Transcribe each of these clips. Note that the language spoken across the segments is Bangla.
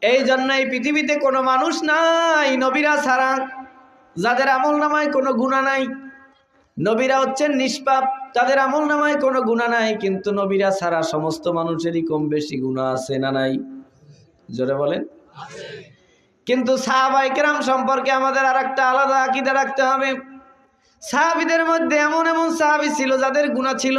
এই জন্য এই পৃথিবীতে কোনো মানুষ নাই নবীরা ছাড়া যাদের আমলনামায় কোনো গুনাহ নাই। নবীরা হচ্ছেন নিষ্পাপ, তাদের আমলনামায় কোনো গুনাহ নাই, কিন্তু নবীরা ছাড়া সমস্ত মানুষেরই কম বেশি গুনাহ আছে না নাই? জোরে বলেন। কিন্তু সাহাবায়ে কেরাম সম্পর্কে আমাদের আরেকটা আলাদা আকীদা রাখতে হবে। সাহাবীদের মধ্যে এমন এমন সাহাবী ছিল যাদের গুনাহ ছিল,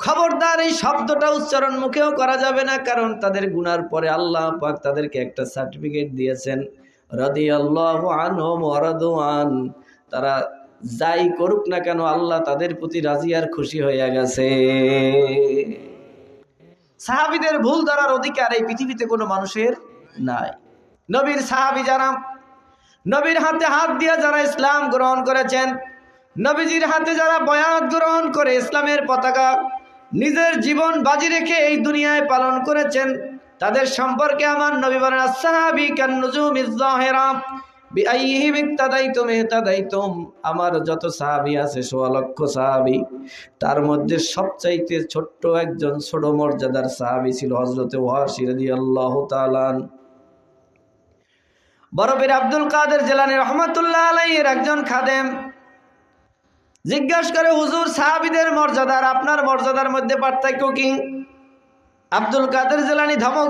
খবরদার এই শব্দটা উচ্চারণ মুখেও করা যাবে না, কারণ তাদের গুনার পরে আল্লাহ পাক তাদেরকে একটা সার্টিফিকেট দিয়েছেন, রাদিয়াল্লাহু আনহুম ওয়া রাদু আন। তারা যাই করুক না কেন আল্লাহ তাদের প্রতি রাজি আর খুশি হয়ে গেছে। সাহাবীদের ভুল ধরার অধিকার এই পৃথিবীতে কোনো মানুষের নাই। নবীর সাহাবী যারা, নবীর হাতে হাত দিয়ে যারা ইসলাম গ্রহণ করেছেন, নবীজির হাতে যারা বয়াত গ্রহণ করে ইসলামের পতাকা নিজের জীবন বাজি রেখে এই দুনিয়ায় পালন করেছেন, তাদের সম্পর্কে আমার নবী বলেন, আসহাবী কান্নুজুমিজ যাহিরা বিআইহিম ইক্তাদাইতুম ইহতাদাইতুম। আমার যত সাহাবী আছে ১৬ লক্ষ সাহাবী, তার মধ্যে সবচাইতে ছোট্ট একজন ছোট মর্যাদার সাহাবী ছিল হযরতে ওয়াসি রাদিয়াল্লাহু তাআলা। বড় পীর আব্দুল কাদের জিলানী রহমাতুল্লাহ আলাইহির একজন খাদেম জিজ্ঞাসা করে, হুজুর সাহাবীদের মর্যাদা আর আপনার মর্যাদার মধ্যে পার্থক্য কি? আব্দুল কাদের জিলানী ধমক